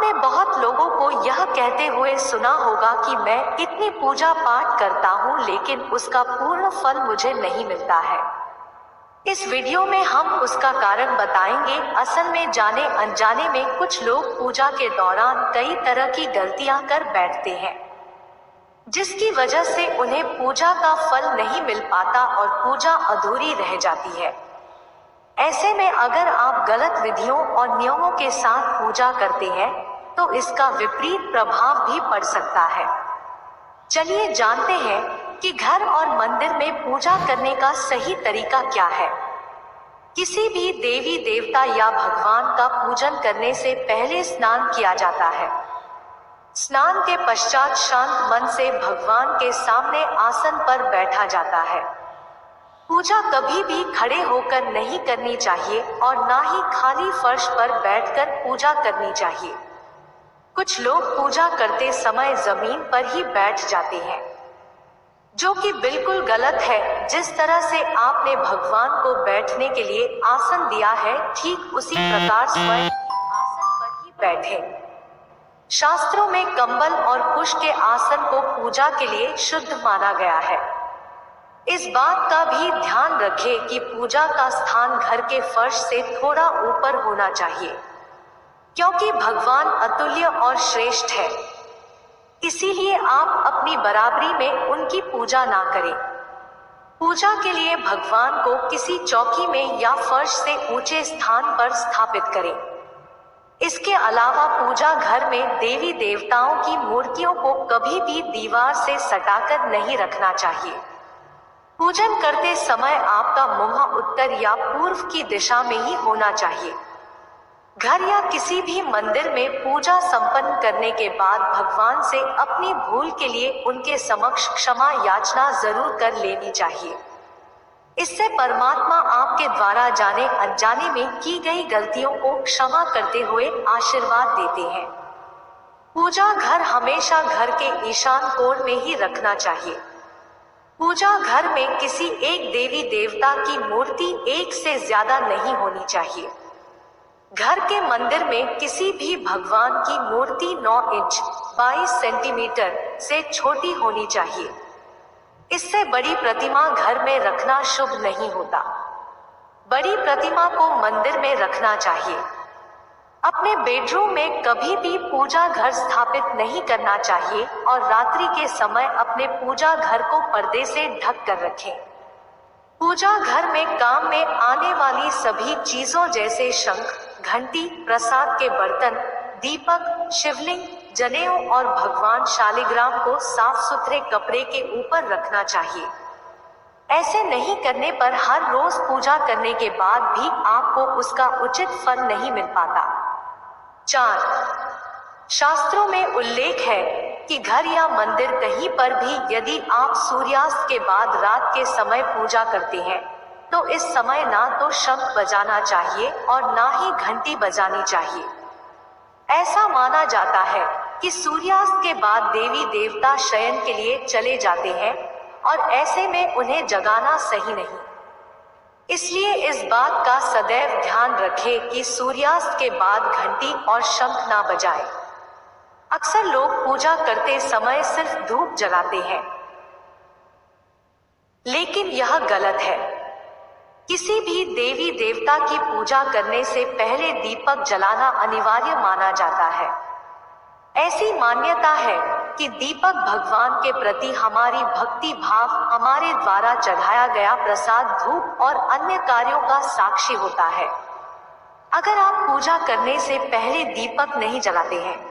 आपने बहुत लोगों को यह कहते हुए सुना होगा कि मैं इतनी पूजा पाठ करता हूँ लेकिन उसका पूर्ण फल मुझे नहीं मिलता है। इस वीडियो में हम उसका कारण बताएंगे। असल में जाने अनजाने में कुछ लोग पूजा के दौरान कई तरह की गलतियां कर बैठते हैं, जिसकी वजह से उन्हें पूजा का फल नहीं मिल पाता और पूजा अधूरी रह जाती है। ऐसे में अगर आप गलत विधियों और नियमों के साथ पूजा करते हैं तो इसका विपरीत प्रभाव भी पड़ सकता है। चलिए जानते हैं कि घर और मंदिर में पूजा करने का सही तरीका क्या है। किसी भी देवी देवता या भगवान का पूजन करने से पहले स्नान किया जाता है। स्नान के पश्चात शांत मन से भगवान के सामने आसन पर बैठा जाता है। पूजा कभी भी खड़े होकर नहीं करनी चाहिए और ना ही खाली फर्श पर बैठकर पूजा करनी चाहिए। कुछ लोग पूजा करते समय जमीन पर ही बैठ जाते हैं, जो कि बिल्कुल गलत है। जिस तरह से आपने भगवान को बैठने के लिए आसन दिया है, ठीक उसी प्रकार स्वयं आसन पर ही बैठे। शास्त्रों में कंबल और कुश के आसन को पूजा के लिए शुद्ध माना गया है। इस बात का भी ध्यान रखें कि पूजा का स्थान घर के फर्श से थोड़ा ऊपर होना चाहिए, क्योंकि भगवान अतुल्य और श्रेष्ठ है। इसीलिए आप अपनी बराबरी में उनकी पूजा ना करें। पूजा के लिए भगवान को किसी चौकी में या फर्श से ऊंचे स्थान पर स्थापित करें। इसके अलावा पूजा घर में देवी देवताओं की मूर्तियों को कभी भी दीवार से सटाकर नहीं रखना चाहिए। पूजन करते समय आपका मुंह उत्तर या पूर्व की दिशा में ही होना चाहिए। घर या किसी भी मंदिर में पूजा संपन्न करने के बाद भगवान से अपनी भूल के लिए उनके समक्ष क्षमा याचना जरूर कर लेनी चाहिए। इससे परमात्मा आपके द्वारा जाने अनजाने में की गई गलतियों को क्षमा करते हुए आशीर्वाद देते हैं। पूजा घर हमेशा घर के ईशान कोण में ही रखना चाहिए। पूजा घर में किसी एक देवी देवता की मूर्ति एक से ज्यादा नहीं होनी चाहिए। घर के मंदिर में किसी भी भगवान की मूर्ति 9 इंच 22 सेंटीमीटर से छोटी होनी चाहिए। इससे बड़ी प्रतिमा घर में रखना शुभ नहीं होता। बड़ी प्रतिमा को मंदिर में रखना चाहिए। अपने बेडरूम में कभी भी पूजा घर स्थापित नहीं करना चाहिए और रात्रि के समय अपने पूजा घर को पर्दे से ढक कर रखें। पूजा घर में काम में आने वाली सभी चीजों जैसे शंख, घंटी, प्रसाद के बर्तन, दीपक, शिवलिंग, जनेऊ और भगवान शालिग्राम को साफ सुथरे कपड़े के ऊपर रखना चाहिए। ऐसे नहीं करने पर हर रोज पूजा करने के बाद भी आपको उसका उचित फल नहीं मिल पाता। 4. शास्त्रों में उल्लेख है कि घर या मंदिर कहीं पर भी यदि आप सूर्यास्त के बाद रात के समय पूजा करते हैं तो इस समय ना तो शंख बजाना चाहिए और ना ही घंटी बजानी चाहिए। ऐसा माना जाता है कि सूर्यास्त के बाद देवी देवता शयन के लिए चले जाते हैं और ऐसे में उन्हें जगाना सही नहीं। इसलिए इस बात का सदैव ध्यान रखें कि सूर्यास्त के बाद घंटी और शंख ना बजाएं। अक्सर लोग पूजा करते समय सिर्फ धूप जलाते हैं, लेकिन यह गलत है। किसी भी देवी देवता की पूजा करने से पहले दीपक जलाना अनिवार्य माना जाता है। ऐसी मान्यता है कि दीपक भगवान के प्रति हमारी भक्ति भाव, हमारे द्वारा चढ़ाया गया प्रसाद, धूप और अन्य कार्यों का साक्षी होता है। अगर आप पूजा करने से पहले दीपक नहीं जलाते हैं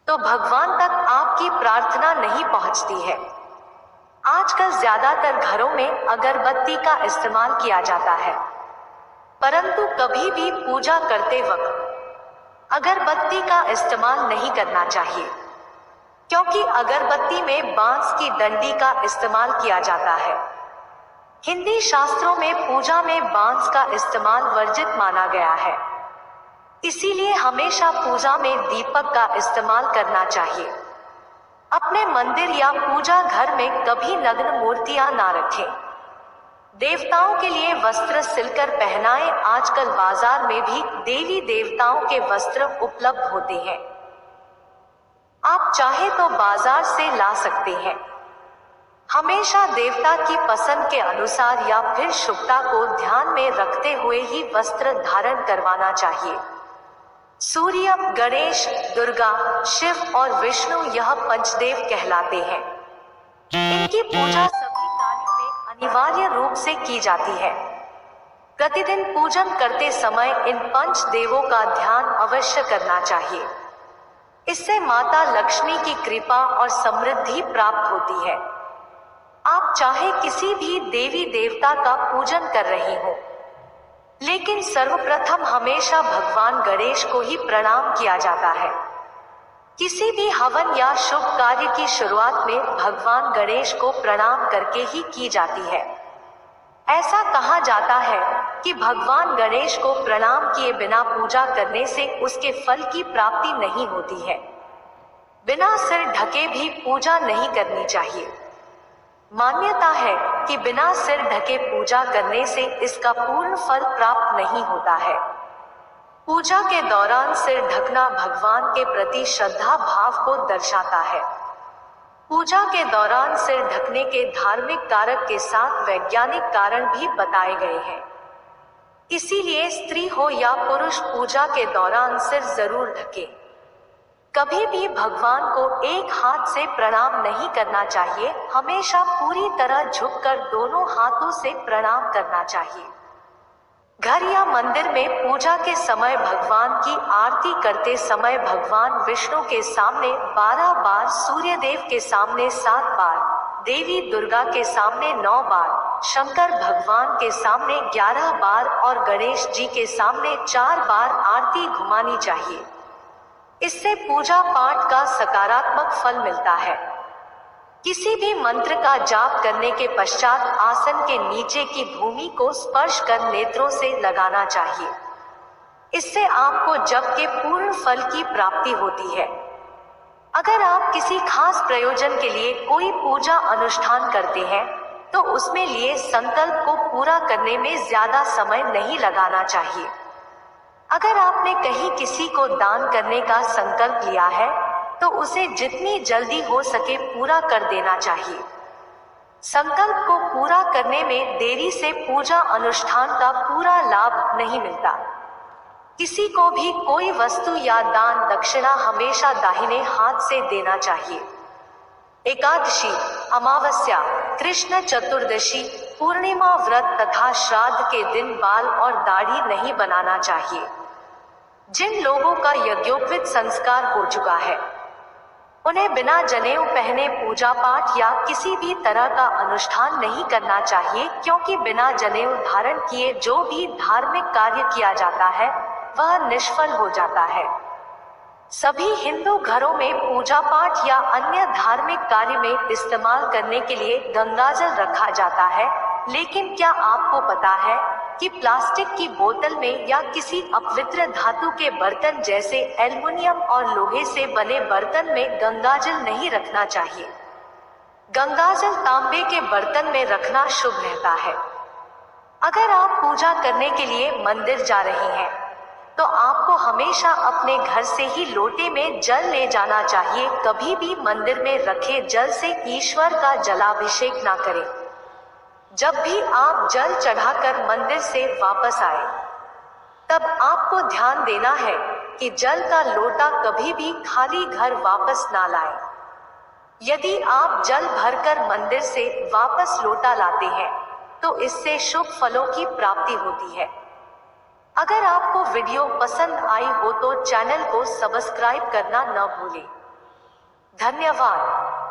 तो भगवान तक आपकी प्रार्थना नहीं पहुंचती है। आजकल ज्यादातर घरों में अगरबत्ती का इस्तेमाल किया जाता है, परंतु कभी भी पूजा करते वक्त अगरबत्ती का इस्तेमाल नहीं करना चाहिए, क्योंकि अगरबत्ती में बांस की डंडी का इस्तेमाल किया जाता है। हिंदी शास्त्रों में पूजा में बांस का इस्तेमाल वर्जित माना गया है। इसीलिए हमेशा पूजा में दीपक का इस्तेमाल करना चाहिए। अपने मंदिर या पूजा घर में कभी नग्न मूर्तियां ना रखें। देवताओं के लिए वस्त्र सिलकर पहनाएं। आजकल बाजार में भी देवी देवताओं के वस्त्र उपलब्ध होते हैं, आप चाहे तो बाजार से ला सकते हैं। हमेशा देवता की पसंद के अनुसार या फिर शुभता को ध्यान में रखते हुए ही वस्त्र धारण करवाना चाहिए। सूर्य, गणेश, दुर्गा, शिव और विष्णु यह पंचदेव कहलाते हैं। इनकी पूजा सभी कार्यों में अनिवार्य रूप से की जाती है। प्रतिदिन पूजन करते समय इन पंच देवों का ध्यान अवश्य करना चाहिए। इससे माता लक्ष्मी की कृपा और समृद्धि प्राप्त होती है। आप चाहे किसी भी देवी देवता का पूजन कर रहे हो, लेकिन सर्वप्रथम हमेशा भगवान गणेश को ही प्रणाम किया जाता है। किसी भी हवन या शुभ कार्य की शुरुआत में भगवान गणेश को प्रणाम करके ही की जाती है। ऐसा कहा जाता है कि भगवान गणेश को प्रणाम किए बिना पूजा करने से उसके फल की प्राप्ति नहीं होती है। बिना सिर ढके भी पूजा नहीं करनी चाहिए। मान्यता है कि बिना सिर ढके पूजा करने से इसका पूर्ण फल प्राप्त नहीं होता है। पूजा के दौरान सिर ढकना भगवान के प्रति श्रद्धा भाव को दर्शाता है। पूजा के दौरान सिर ढकने के धार्मिक कारक के साथ वैज्ञानिक कारण भी बताए गए हैं। इसीलिए स्त्री हो या पुरुष पूजा के दौरान सिर जरूर ढके। कभी भी भगवान को एक हाथ से प्रणाम नहीं करना चाहिए, हमेशा पूरी तरह झुककर दोनों हाथों से प्रणाम करना चाहिए। घर या मंदिर में पूजा के समय भगवान की आरती करते समय भगवान विष्णु के सामने 12 बार, सूर्यदेव के सामने 7 बार, देवी दुर्गा के सामने 9 बार, शंकर भगवान के सामने 11 बार और गणेश जी के सामने 4 बार आरती घुमानी चाहिए। इससे पूजा पाठ का सकारात्मक फल मिलता है। किसी भी मंत्र का जाप करने के पश्चात आसन के नीचे की भूमि को स्पर्श कर नेत्रों से लगाना चाहिए। इससे आपको जप के पूर्ण फल की प्राप्ति होती है। अगर आप किसी खास प्रयोजन के लिए कोई पूजा अनुष्ठान करते हैं तो उसमें लिए संकल्प को पूरा करने में ज्यादा समय नहीं लगाना चाहिए। अगर आपने कहीं किसी को दान करने का संकल्प लिया है तो उसे जितनी जल्दी हो सके पूरा कर देना चाहिए। संकल्प को पूरा करने में देरी से पूजा अनुष्ठान का पूरा लाभ नहीं मिलता। किसी को भी कोई वस्तु या दान दक्षिणा हमेशा दाहिने हाथ से देना चाहिए। एकादशी, अमावस्या, कृष्ण चतुर्दशी, पूर्णिमा व्रत तथा श्राद्ध के दिन बाल और दाढ़ी नहीं बनाना चाहिए। जिन लोगों का यज्ञोपवीत संस्कार हो चुका है उन्हें बिना जनेऊ पहने पूजा पाठ या किसी भी तरह का अनुष्ठान नहीं करना चाहिए, क्योंकि बिना जनेऊ धारण किए जो भी धार्मिक कार्य किया जाता है वह निष्फल हो जाता है। सभी हिंदू घरों में पूजा पाठ या अन्य धार्मिक कार्य में इस्तेमाल करने के लिए गंगाजल रखा जाता है, लेकिन क्या आपको पता है कि प्लास्टिक की बोतल में या किसी अपवित्र धातु के बर्तन जैसे एल्युमिनियम और लोहे से बने बर्तन में गंगाजल नहीं रखना चाहिए। गंगाजल तांबे के बर्तन में रखना शुभ रहता है। अगर आप पूजा करने के लिए मंदिर जा रहे हैं तो आपको हमेशा अपने घर से ही लोटे में जल ले जाना चाहिए। कभी भी मंदिर में रखे जल से ईश्वर का जलाभिषेक ना करें। जब भी आप जल चढ़ाकर मंदिर से वापस आए तब आपको ध्यान देना है कि जल का लोटा कभी भी खाली घर वापस ना लाएं। यदि आप जल भरकर मंदिर से वापस लोटा लाते हैं तो इससे शुभ फलों की प्राप्ति होती है। अगर आपको वीडियो पसंद आई हो तो चैनल को सब्सक्राइब करना न भूलें। धन्यवाद।